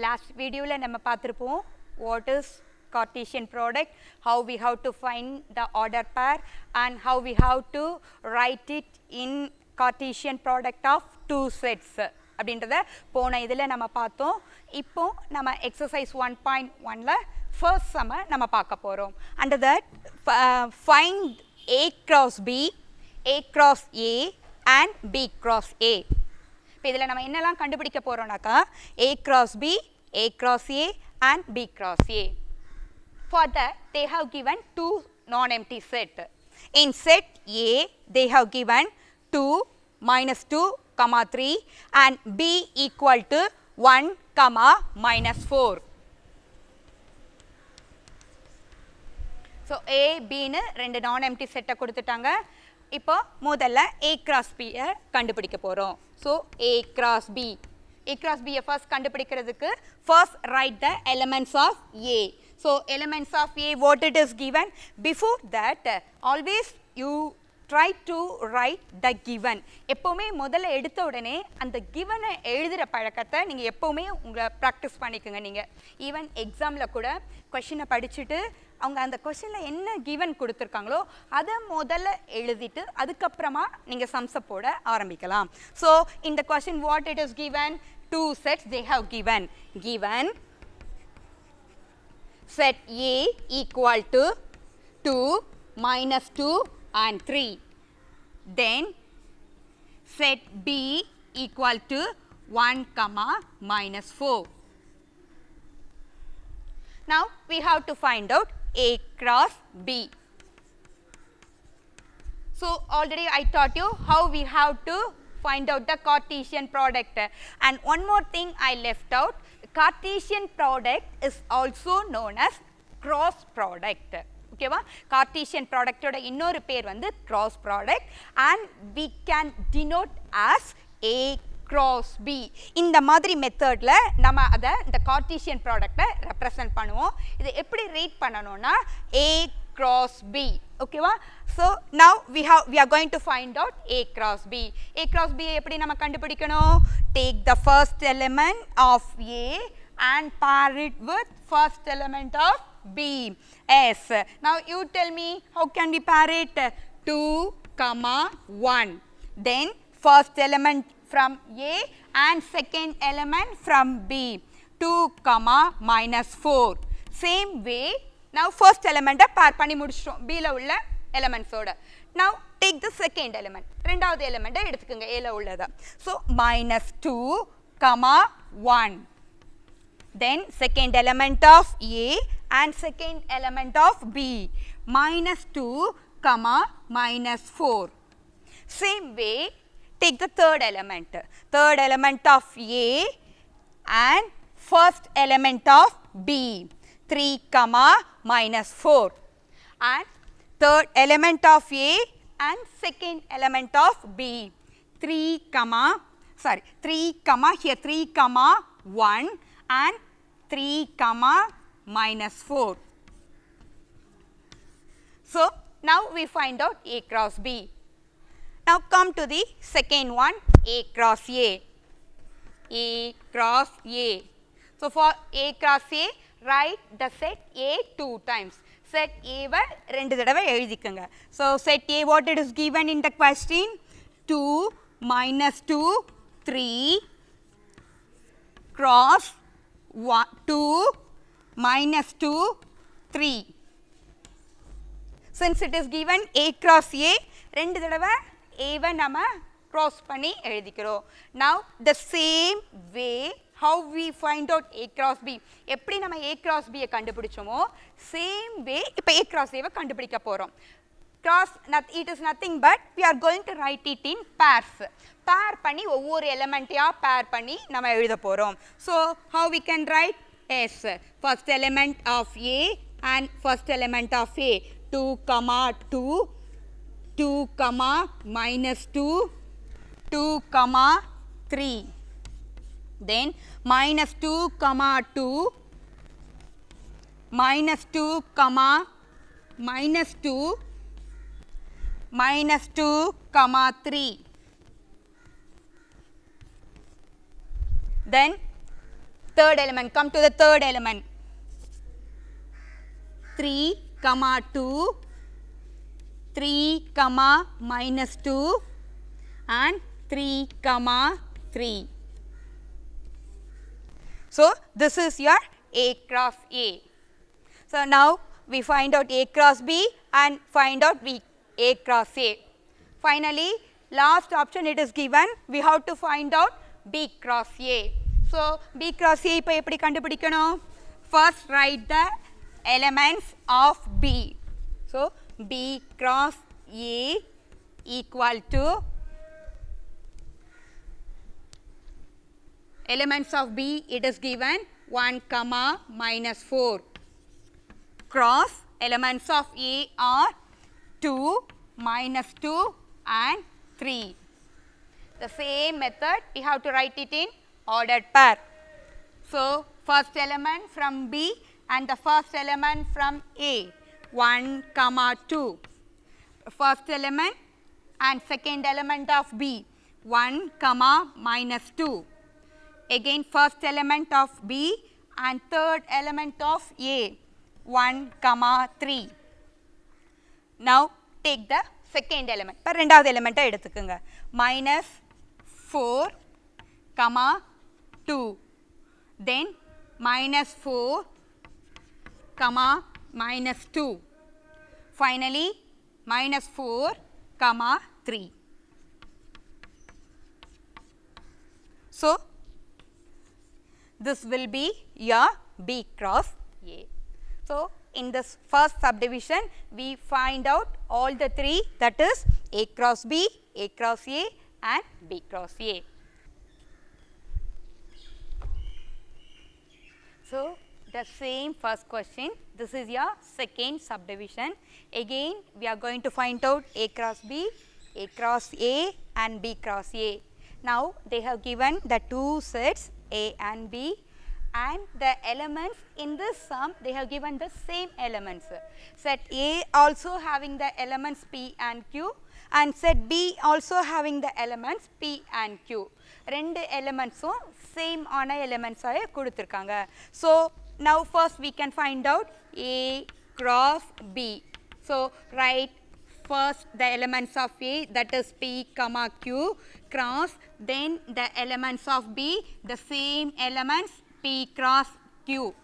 last video la nama paathirupom what is Cartesian product, how we have to find the order pair and how we have to write it in Cartesian product of two sets அப்படின்றத போன இதில் நம்ம பார்த்தோம். இப்போ நம்ம exercise 1.1ல first sum நம்ம பார்க்க போகிறோம். Under that find A cross B, A cross A and B cross A. இப்போ இதில் நம்ம என்னெல்லாம் கண்டுபிடிக்க போகிறோம்னாக்கா A cross B, A cross A and B cross A. For that they have given two non-empty set. In set A they have given 2, -2, 3 and B equal to 1, -4. So A, B னு ரெண்டு non-empty set கொடுத்துட்டாங்க. இப்போ முதல்ல A cross B கண்டுபிடிக்க போகிறோம். So A cross B. A cross B first கண்டுபிடிக்கிறதுக்கு first write the elements of A. So elements of A, what it is given. Before that always you try to write the given. எப்போவுமே முதல்ல எடுத்த உடனே அந்த கிவனை எழுதுகிற பழக்கத்தை நீங்கள் எப்போவுமே உங்களை ப்ராக்டிஸ் பண்ணிக்கோங்க. நீங்கள் ஈவன் எக்ஸாமில் கூட கொஷினை படிச்சுட்டு அவங்க அந்த கொஷினில் என்ன கிவன் கொடுத்துருக்காங்களோ அதை முதல்ல எழுதிட்டு அதுக்கப்புறமா நீங்கள் சம்ஸை போட ஆரம்பிக்கலாம். ஸோ இந்த question what it is given, two sets they have given. Set A equal to 2, -2 and 3. Then set B equal to 1, -4. Now we have to find out A cross B. So already I taught you how we have to find out the Cartesian product. And one more thing I left out, Cartesian product is also known as cross product. Okay va? Cartesian product oda இன்னொரு பேர் வந்து cross product and we can denote as A cross B. இந்த மாதிரி மெத்தட்ல நம்ம அதை இந்த Cartesian product represent பண்ணுவோம். இது எப்படி ரீட் பண்ணணும்னா A cross B. Okay va? So now we are going to find out A cross B. A cross B எப்படி நம்ம கண்டுபிடிக்கணும்? Take the first element of A and pair it with first element of B. S. Now you tell me how can we pair it? 2, 1. Then first element from A and second element from B. 2, -4. Same way now first element pair பண்ணி முடிச்சிட்டோம் B ல உள்ள elements ஓட. Now take the second element. ரெண்டாவது element எடுத்துக்கங்க A ல உள்ளத. So -2, 1. Then second element of A and second element of B. -2, -4. Same way take the third element. Third element of A and first element of B. 3, -4. And third element of A and second element of B. 3, here 3, 1 and 3, -4. So now we find out A cross B. Now come to the second one, A cross A. A cross A. So for A cross A, write the set A 2 times. Set A வை ரெண்டு தடவை எழுதிக்கங்க. So set A what it is given in the question? 2, -2, 3 cross 2, -2, 3. Since it is given A cross A, ரெண்டு தடவை A வை நம்ம cross பண்ணி எழுதிக்கிறோம். Now the same way how we find out A cross B. எப்படி நம்ம A cross B கண்டுபிடிச்சோமோ same way இப்போ A cross A கண்டுபிடிக்க போகிறோம். Cross it is nothing but we are going to write it in pairs. Pair பண்ணி ஒவ்வொரு எலிமெண்ட்டையாக pair பண்ணி நம்ம எழுத போகிறோம். So how we can write? Yes, first element of A and first element of A. 2, 2, 2, -2, 2, 3. Then -2, 2, -2, -2, -3. Then third element, come to the third element. 3, 2, 3, minus 2 and 3, 3. So, this is your A cross A. So, now we find out A cross B and find out A cross A. Finally, last option it is given, we have to find out B cross A. So, B cross A இப்போ எப்படி கண்டுபிடிக்கணும்? First write the elements of B. So, B cross A equal to elements of B, it is given 1, minus 4 cross elements of A are 2, minus 2 and 3. The same method we have to write it in ordered pair. So, first element from B and the first element from A, 1, 2. First element and second element of B, 1, minus 2. Again first element of B and third element of A, 1, 3. Now take the second element. இப்போ ரெண்டாவது எலிமெண்ட்டை எடுத்துக்குங்க. minus 4, 2. Then minus 4, minus 2. Finally minus 4, 3. So, this will be your B cross A. So, in this first subdivision, we find out all the three, that is A cross B, A cross A and B cross A. So, the same first question, this is your second subdivision. Again, we are going to find out A cross B, A cross A and B cross A. Now, they have given the two sets A and B, and the elements in this sum, they have given the same elements. Set A also having the elements P and Q, and set B also having the elements P and Q. ரெண்டு எலிமெண்ட்ஸும் same ஆன எலிமெண்ட்ஸாக கொடுத்துருக்காங்க. So now first we can find out A cross B. So write first the elements of A, that is P, Q cross, then the elements of B, the same elements P cross Q.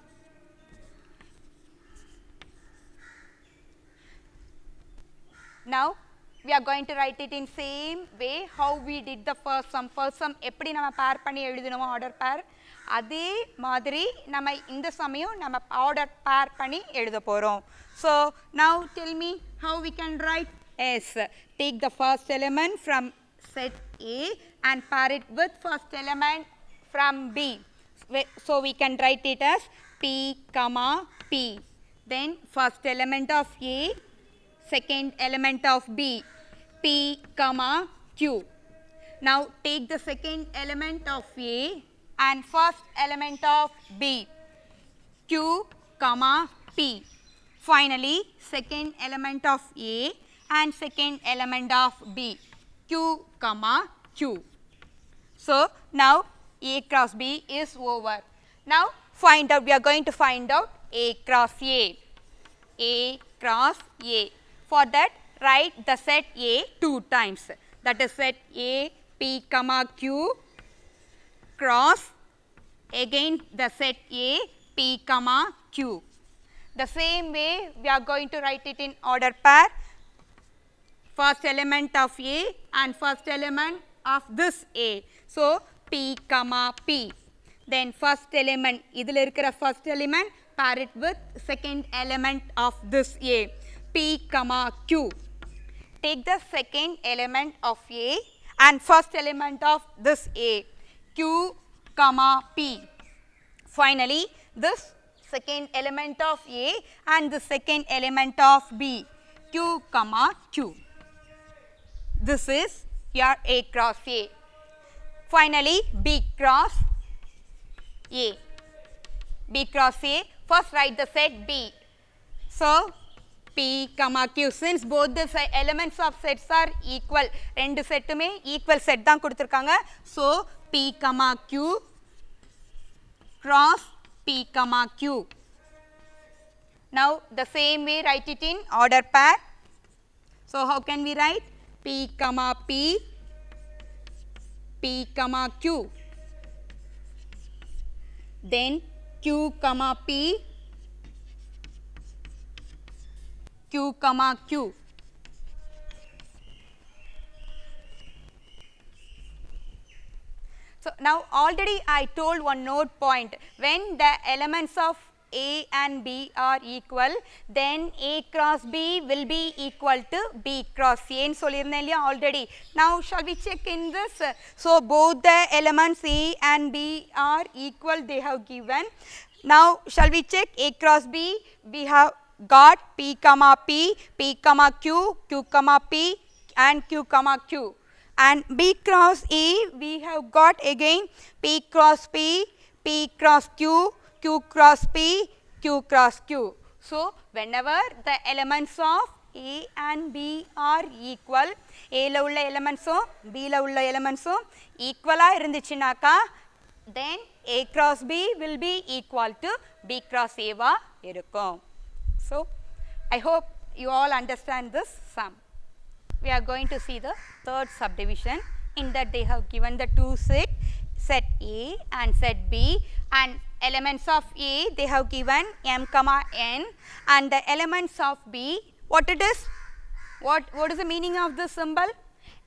Now we are going to write it in same way how we did the first sum. First sum எப்படி நம்ம pair பண்ணி எழுதினோமோ order pair, அதே மாதிரி நம்ம இந்த சமயம் நம்ம order pair பண்ணி எழுத போறோம். So now tell me how we can write. Yes, take the first element from set A and pair it with first element from B. So we can write it as P, P. Then first element of A, second element of B, P, Q. Now take the second element of A and first element of B, Q, P. Finally, second element of A and second element of B, Q, Q. So now A cross B is over. Now find out, we are going to find out A cross A. A cross A. For that, write the set A two times. That is set A, P, Q cross, again the set A, P, Q. The same way we are going to write it in order pair. First element of A and first element of this A. So P, P. Then first element, idhil irukira first element, pair it with second element of this A, P, Q. Take the second element of A and first element of this A, Q, P. Finally, this second element of A and the second element of B, Q, Q. This is your A cross A. Finally, B cross A. B cross A, first write the set B. So P, Q, since both the elements of sets are equal, ரெண்டு செட்டுமே equal set தான் கொடுத்திருக்காங்க. So P, Q cross P comma Q. Now, the same way write it in order pair. So, how can we write? P comma P, P comma Q, then Q comma P, Q comma Q. So, now already I told one note point, when the elements of A and B are equal, then A cross B will be equal to B cross A already. Now, shall we check in this? So, both the elements A and B are equal, they have given. Now, shall we check A cross B? We have got P comma P, P comma Q, Q comma P and Q comma Q. And B cross A, we have got again P cross P, P cross Q, Q cross P, Q cross Q. So, whenever the elements of A and B are equal, A la ulla elements B la ulla elements equal ah irundhuchinaka, then A cross B will be equal to B cross A va irukum. So, I hope you all understand this sum. We are going to see the third subdivision. In that they have given the two set A and set B, and elements of A they have given m comma n, and the elements of B, what it is? What is the meaning of this symbol?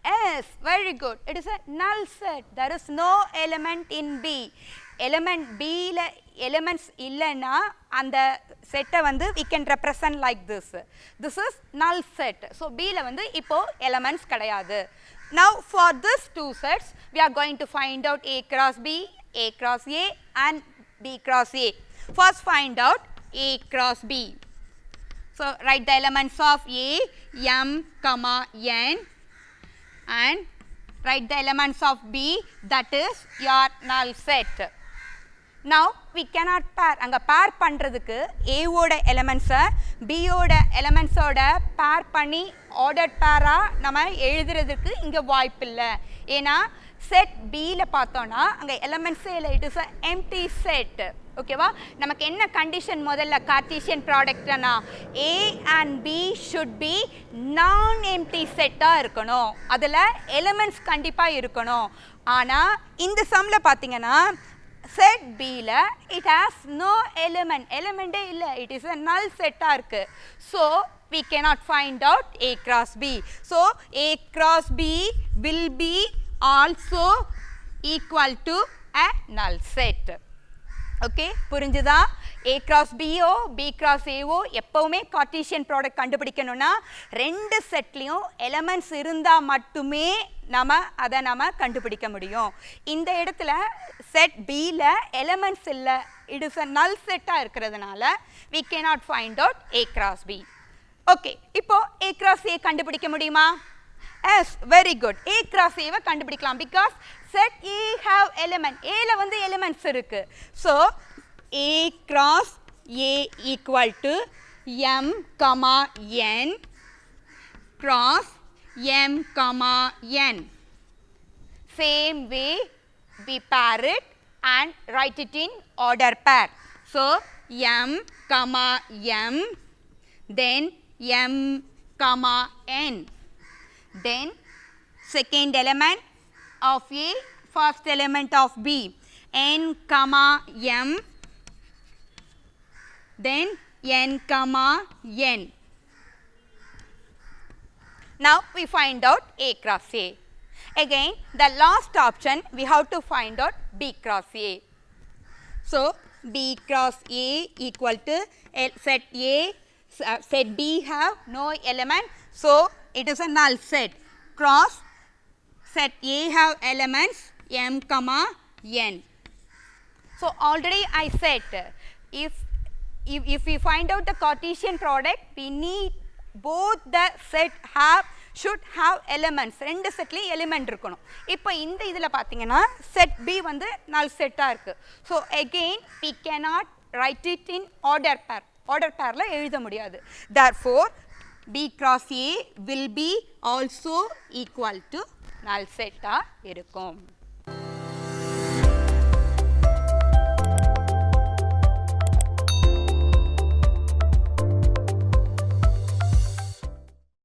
Yes, very good. It is a null set. There is no element in B. Element B la elements illana and the set we can represent like this. This is null set. So, B la ipo elements kadayadu. Now, for these two sets, we are going to find out A cross B, A cross A and B cross A. First, find out A cross B. So, write the elements of A, m, comma, n, and write the elements of B, that is your null set. Now, we cannot pair. Anga pair பண்றதுக்கு A ஓட elements B ஓட elements ஓட pair பண்ணி ordered pair நம்ம எழுதுறதுக்கு இங்க வாய்ப்பில்ல. ஏனா set B ல பார்த்தோம்னா அங்க elements இல்ல, it is a empty set. ஓகேவா? நமக்கு என்ன கண்டிஷன் முதல்ல Cartesian ப்ராடக்ட்னா A and B should be non empty set இருக்கணும். அதுல elements கண்டிப்பா இருக்கணும். ஆனா இந்த சம்ல பாத்தீங்கன்னா set B la it has no element illa, it is a null set irukku. So, we cannot find out A cross B. So, A cross B will be also equal to a null set. Okay, புரிஞ்சுதா? A cross B O B cross A ஓ எப்பவுமே Cartesian product கண்டுபிடிக்கணும்னா ரெண்டு செட்லயும் elements இருந்தா மட்டுமே நாம கண்டுபிடிக்க முடியும். இந்த இடத்துல செட் B ல எலிமெண்ட்ஸ் இல்ல, it is a null set இருக்கிறதுனால we cannot find out A cross B. Okay, இப்போ A cross A கண்டுபிடிக்க முடியுமா? Yes, very good. A cross A வை கண்டுபிடிக்கலாம் because set A have element. A ல elements இருக்கு. So, A cross A equal to m comma n cross m comma n. Same way we pair it and write it in order pair. So, m comma m, then m comma n. Then second element of A, first element of B, n comma m, then n comma n. Now, we find out A cross A. Again, the last option we have to find out B cross A. So, B cross A equal to set A, set B have no element. So, it is a null set. Cross set A have elements m comma n. So, already I said if we find out the Cartesian product, we need both the set should have elements. ரெண்டு செட்லயும் element இருக்கணும். இப்போ இந்த இதுல பாத்தீங்கன்னா set B null set இருக்கு. So, again we cannot write it in order pair. Order pairல எழுத முடியாது. Therefore, B cross A will be also equal to null set இருக்கும்.